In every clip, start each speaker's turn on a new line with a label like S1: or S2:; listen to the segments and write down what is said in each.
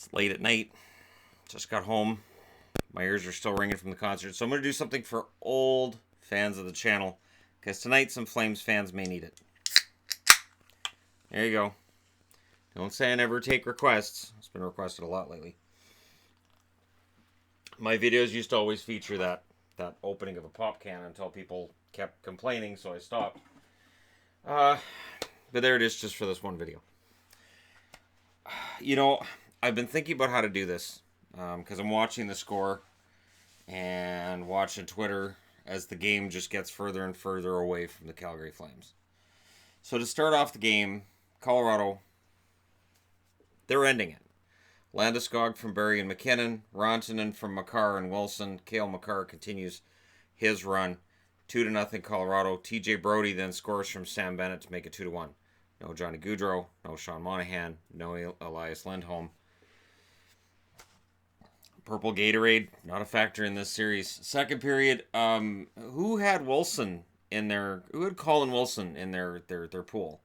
S1: It's late at night. Just got home. My ears are still ringing from the concert. So I'm going to do something for old fans of the channel. Because tonight some Flames fans may need it. There you go. Don't say I never take requests. It's been requested a lot lately. My videos used to always feature that opening of a pop can until people kept complaining, so I stopped. But there it is just for this one video. You know, I've been thinking about how to do this because I'm watching the score and watching Twitter as the game just gets further and further away from the Calgary Flames. So to start off the game, Colorado, they're ending it. Landeskog from Barrie and McKinnon, Rantanen from Makar and Wilson. Cale Makar continues his run. 2-0 Colorado. TJ Brody then scores from Sam Bennett to make it 2-1. No Johnny Gaudreau, no Sean Monahan, no Elias Lindholm. Purple Gatorade, not a factor in this series. Second period, who had Wilson in their... Who had Colin Wilson in their pool?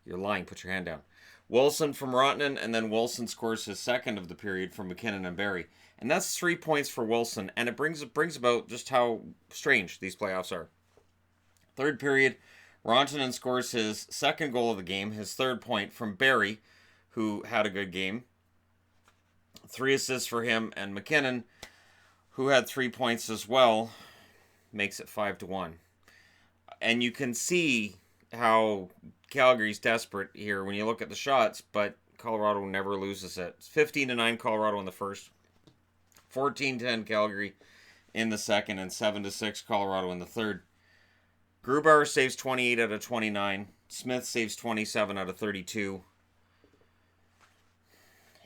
S1: You're lying, put your hand down. Wilson from Rantanen, and then Wilson scores his second of the period from McKinnon and Barrie. And that's 3 points for Wilson, and it brings about just how strange these playoffs are. Third period, Rantanen scores his second goal of the game, his third point from Barrie, who had a good game. 3 assists for him, and McKinnon, who had 3 points as well, makes it 5-1. And you can see how Calgary's desperate here when you look at the shots, but Colorado never loses it. It's 15-9 Colorado in the first, 14-10 Calgary in the second, and 7-6 Colorado in the third. Grubauer saves 28 out of 29. Smith saves 27 out of 32.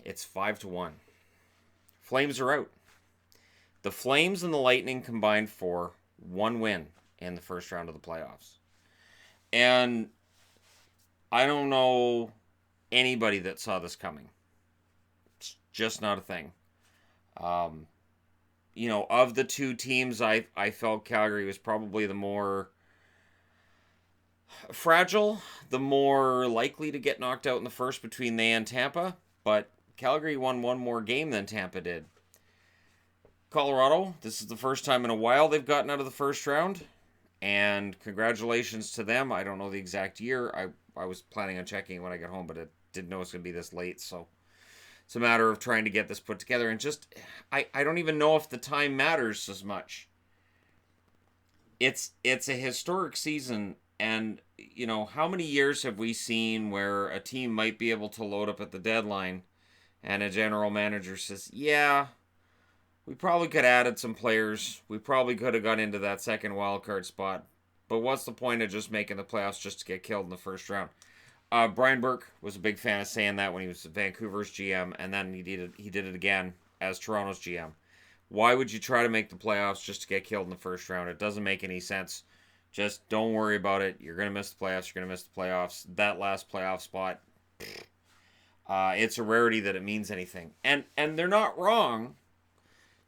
S1: It's 5-1. Flames are out. The Flames and the Lightning combined for 1 win in the first round of the playoffs. And I don't know anybody that saw this coming. It's just not a thing. You know, of the two teams, I felt Calgary was probably the more fragile, the more likely to get knocked out in the first between they and Tampa. But Calgary won one more game than Tampa did. Colorado, this is the first time in a while they've gotten out of the first round. And congratulations to them. I don't know the exact year. I was planning on checking when I get home, but I didn't know it was going to be this late. So it's a matter of trying to get this put together. And just, I don't even know if the time matters as much. It's a historic season. And, you know, how many years have we seen where a team might be able to load up at the deadline and a general manager says, yeah, we probably could have added some players. We probably could have got into that second wildcard spot. But what's the point of just making the playoffs just to get killed in the first round? Brian Burke was a big fan of saying that when he was Vancouver's GM, and then he did it again as Toronto's GM. Why would you try to make the playoffs just to get killed in the first round? It doesn't make any sense. Just don't worry about it. You're going to miss the playoffs. You're going to miss the playoffs. That last playoff spot, it's a rarity that it means anything. And they're not wrong.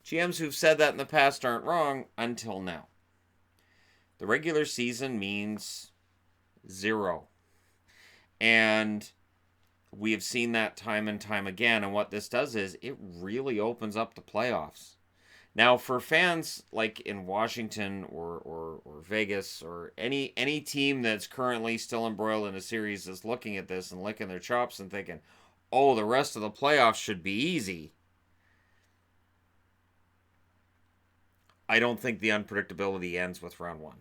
S1: GMs who've said that in the past aren't wrong until now. The regular season means 0. And we have seen that time and time again. And what this does is it really opens up the playoffs. Now, for fans like in Washington or Vegas or any team that's currently still embroiled in a series is looking at this and licking their chops and thinking, oh, the rest of the playoffs should be easy. I don't think the unpredictability ends with round 1.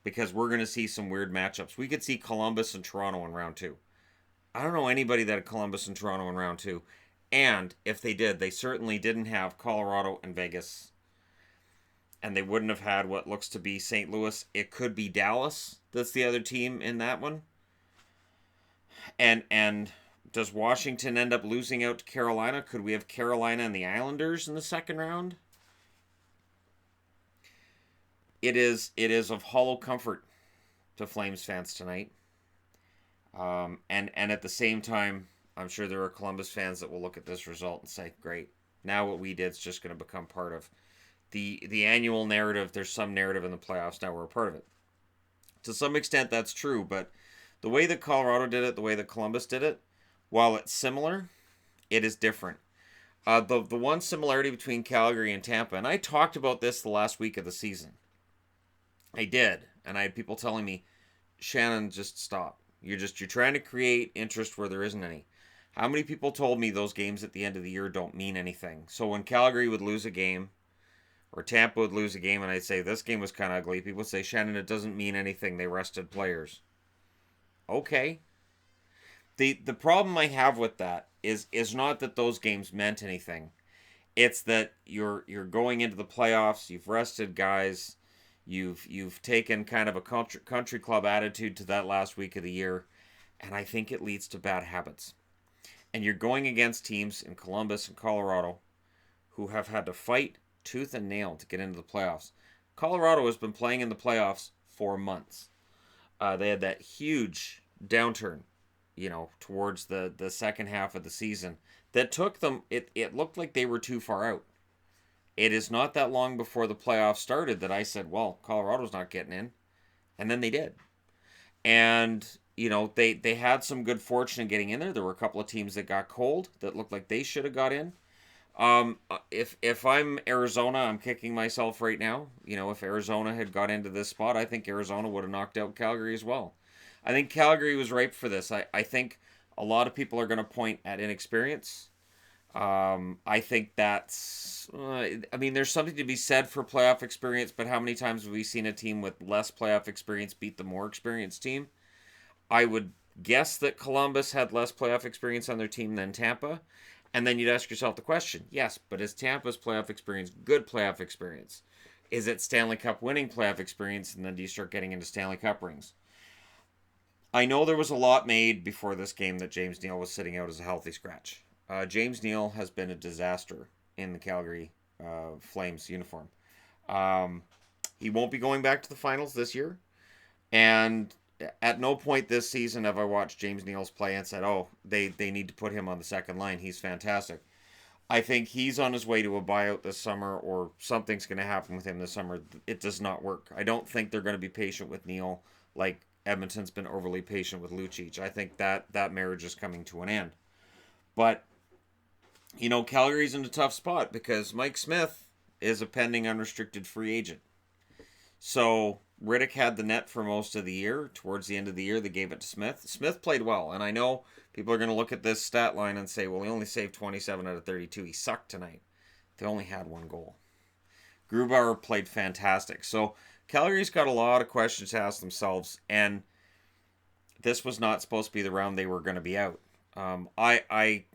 S1: Because we're going to see some weird matchups. We could see Columbus and Toronto in round 2. I don't know anybody that had Columbus and Toronto in round 2. And if they did, they certainly didn't have Colorado and Vegas. And they wouldn't have had what looks to be St. Louis. It could be Dallas that's the other team in that one. And does Washington end up losing out to Carolina? Could we have Carolina and the Islanders in the second round? It is of hollow comfort to Flames fans tonight. And at the same time, I'm sure there are Columbus fans that will look at this result and say, great, now what we did is just going to become part of the annual narrative. There's some narrative in the playoffs, now we're a part of it. To some extent, that's true, but the way that Colorado did it, the way that Columbus did it, while it's similar, It is different. The one similarity between Calgary and Tampa, and I talked about this the last week of the season. I did, and I had people telling me, Shannon, just stop. You're trying to create interest where there isn't any. How many people told me those games at the end of the year don't mean anything? So when Calgary would lose a game, or Tampa would lose a game, and I'd say this game was kind of ugly, people would say, Shannon, it doesn't mean anything. They rested players. Okay. The problem I have with that is not that those games meant anything. It's that you're going into the playoffs. You've rested guys. You've taken kind of a country club attitude to that last week of the year, and I think it leads to bad habits. And you're going against teams in Columbus and Colorado who have had to fight tooth and nail to get into the playoffs. Colorado has been playing in the playoffs for months. They had that huge downturn, towards the second half of the season that took them. It looked like they were too far out. It is not that long before the playoffs started that I said, well, Colorado's not getting in. And then they did. And, they had some good fortune in getting in there. There were a couple of teams that got cold that looked like they should have got in. If I'm Arizona, I'm kicking myself right now. If Arizona had got into this spot, I think Arizona would have knocked out Calgary as well. I think Calgary was ripe for this. I think a lot of people are going to point at inexperience. I think that's. There's something to be said for playoff experience, but how many times have we seen a team with less playoff experience beat the more experienced team? I would guess that Columbus had less playoff experience on their team than Tampa. And then you'd ask yourself the question, yes, but is Tampa's playoff experience good playoff experience? Is it Stanley Cup winning playoff experience? And then do you start getting into Stanley Cup rings? I know there was a lot made before this game that James Neal was sitting out as a healthy scratch. James Neal has been a disaster in the Calgary Flames uniform. He won't be going back to the finals this year. And at no point this season have I watched James Neal's play and said, oh, they need to put him on the second line. He's fantastic. I think he's on his way to a buyout this summer, or something's going to happen with him this summer. It does not work. I don't think they're going to be patient with Neal like Edmonton's been overly patient with Lucic. I think that marriage is coming to an end. But, Calgary's in a tough spot because Mike Smith is a pending unrestricted free agent. So Riddick had the net for most of the year. Towards the end of the year, they gave it to Smith. Smith played well, and I know people are going to look at this stat line and say, well, he only saved 27 out of 32. He sucked tonight. They only had one goal. Grubauer played fantastic. So Calgary's got a lot of questions to ask themselves, and this was not supposed to be the round they were going to be out. I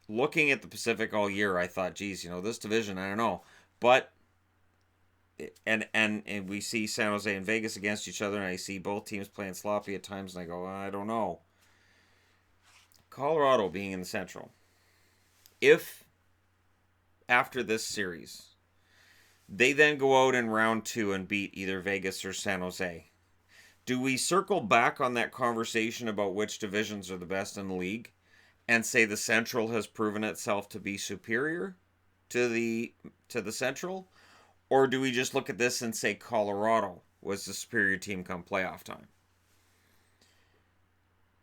S1: looking at the Pacific all year, I thought, geez, this division, I don't know. But and we see San Jose and Vegas against each other, and I see both teams playing sloppy at times, and I go, I don't know. Colorado being in the Central. If, after this series, they then go out in round 2 and beat either Vegas or San Jose, do we circle back on that conversation about which divisions are the best in the league and say the Central has proven itself to be superior to the Central? Or do we just look at this and say Colorado was the superior team come playoff time?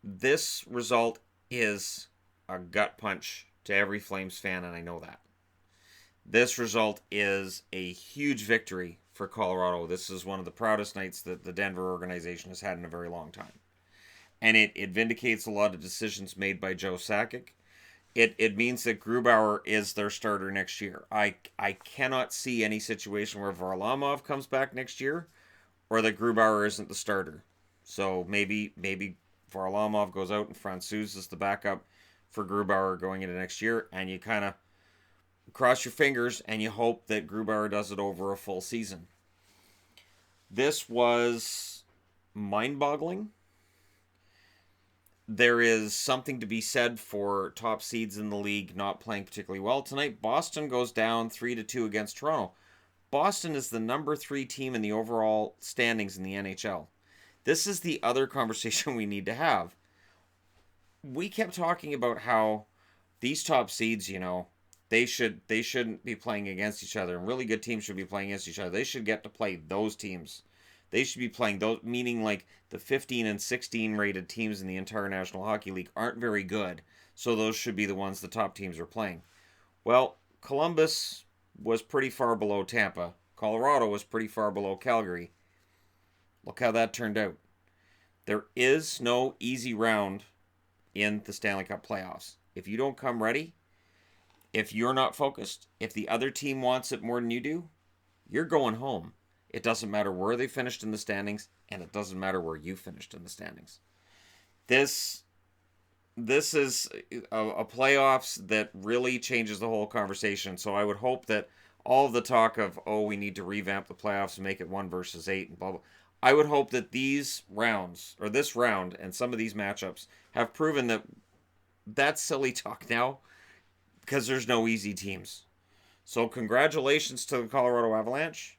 S1: This result is a gut punch to every Flames fan, and I know that. This result is a huge victory for Colorado. This is one of the proudest nights that the Denver organization has had in a very long time. And it vindicates a lot of decisions made by Joe Sakic. It means that Grubauer is their starter next year. I cannot see any situation where Varlamov comes back next year or that Grubauer isn't the starter. So maybe Varlamov goes out and Francouz is the backup for Grubauer going into next year, and you kind of cross your fingers and you hope that Grubauer does it over a full season. This was mind-boggling. There is something to be said for top seeds in the league not playing particularly well tonight. Boston goes down 3-2 against Toronto. Boston is the number 3 team in the overall standings in the NHL. This is the other conversation we need to have. We kept talking about how these top seeds, they shouldn't be playing against each other, and really good teams should be playing against each other. They should get to play those teams They should be playing those, meaning like the 15 and 16 rated teams in the entire National Hockey League aren't very good. So those should be the ones the top teams are playing. Well, Columbus was pretty far below Tampa. Colorado was pretty far below Calgary. Look how that turned out. There is no easy round in the Stanley Cup playoffs. If you don't come ready, if you're not focused, if the other team wants it more than you do, you're going home. It doesn't matter where they finished in the standings, and it doesn't matter where you finished in the standings. This is a playoffs that really changes the whole conversation. So I would hope that all of the talk of, oh, we need to revamp the playoffs and make it 1 versus 8 and blah, blah. I would hope that these rounds, or this round and some of these matchups, have proven that that's silly talk now, because there's no easy teams. So congratulations to the Colorado Avalanche.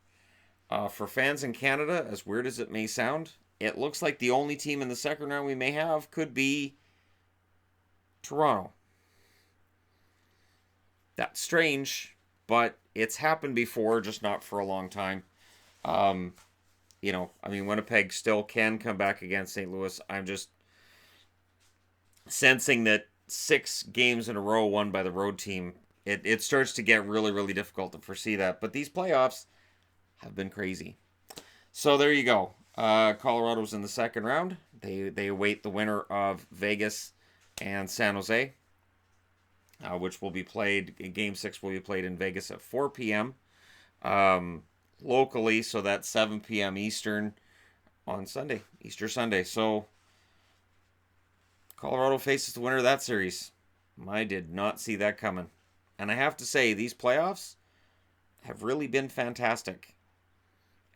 S1: For fans in Canada, as weird as it may sound, it looks like the only team in the second round we may have could be Toronto. That's strange, but it's happened before, just not for a long time. Winnipeg still can come back against St. Louis. I'm just sensing that 6 games in a row won by the road team, it starts to get really, really difficult to foresee that. But these playoffs have been crazy. So there you go. Colorado's in the second round. They await the winner of Vegas and San Jose, which will be played. Game 6 will be played in Vegas at 4 p.m. Locally, so that's 7 p.m. Eastern on Sunday, Easter Sunday. So Colorado faces the winner of that series. I did not see that coming. And I have to say, these playoffs have really been fantastic.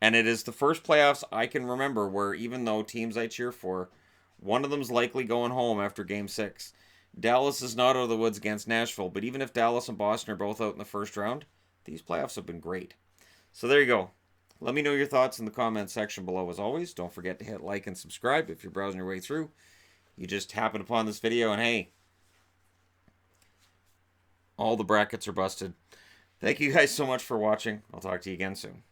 S1: And it is the first playoffs I can remember where, even though teams I cheer for, one of them's likely going home after Game 6. Dallas is not out of the woods against Nashville, but even if Dallas and Boston are both out in the first round, these playoffs have been great. So there you go. Let me know your thoughts in the comments section below as always. Don't forget to hit like and subscribe if you're browsing your way through. You just happened upon this video and hey, all the brackets are busted. Thank you guys so much for watching. I'll talk to you again soon.